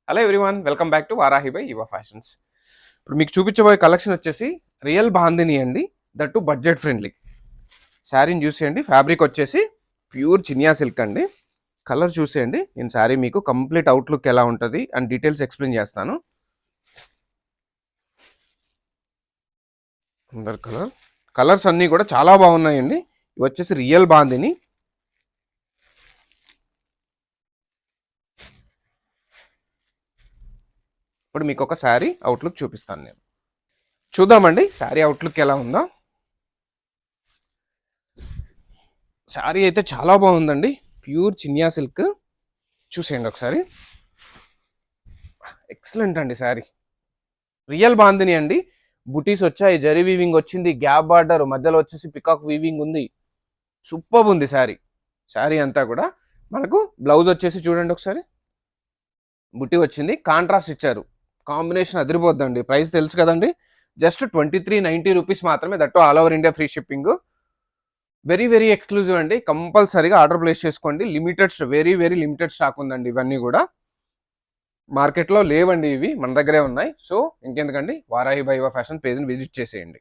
Hello everyone, welcome back to Varahi by యువ fashions. ఇప్పుడు మీకు చూపించబోయే కలెక్షన్ వచ్చేసి రియల్ బాందిని అండి, దట్టు బడ్జెట్ ఫ్రెండ్లీ. శారీని చూసేయండి, ఫ్యాబ్రిక్ వచ్చేసి ప్యూర్ చినియా సిల్క్ అండి. కలర్ చూసేయండి, నేను శారీ మీకు కంప్లీట్ అవుట్లుక్ ఎలా ఉంటుంది అండ్ డీటెయిల్స్ ఎక్స్ప్లెయిన్ చేస్తాను. అందరు కలర్స్ అన్నీ కూడా చాలా బాగున్నాయండి. ఇవి వచ్చేసి రియల్ బాందిని. ఇప్పుడు మీకు ఒక శారీ అవుట్లుక్ చూపిస్తాను నేను. చూద్దామండి శారీ అవుట్లుక్ ఎలా ఉందో. శారీ అయితే చాలా బాగుందండి, ప్యూర్ చినియా సిల్క్. చూసేయండి ఒకసారి, ఎక్సలెంట్ అండి శారీ. రియల్ బాందిని అండి. బుటీస్ వచ్చాయి, జరీ వీవింగ్ వచ్చింది, గ్యాప్ బార్డర్ మధ్యలో వచ్చేసి పికాక్ వీవింగ్ ఉంది. సూపర్ ఉంది శారీ. శారీ అంతా కూడా మనకు బ్లౌజ్ వచ్చేసి చూడండి ఒకసారి, బుట్టి వచ్చింది, కాంట్రాస్ట్ ఇచ్చారు. కాంబినేషన్ అదిరిపోద్దండి. ప్రైస్ తెలుసు కదండి, జస్ట్ 2390 రూపీస్ మాత్రమే, that all over India free shipping. Very very exclusive అండి. కంపల్సరీగా ఆర్డర్ ప్లేస్ చేసుకోండి. Limited, very very limited stock ఉందండి. ఇవన్నీ కూడా మార్కెట్లో లేవండి, ఇవి మన దగ్గరే ఉన్నాయి. సో ఇంకెందుకండి, వారాహి బై యువ ఫ్యాషన్ పేజ్ని విజిట్ చేసేయండి.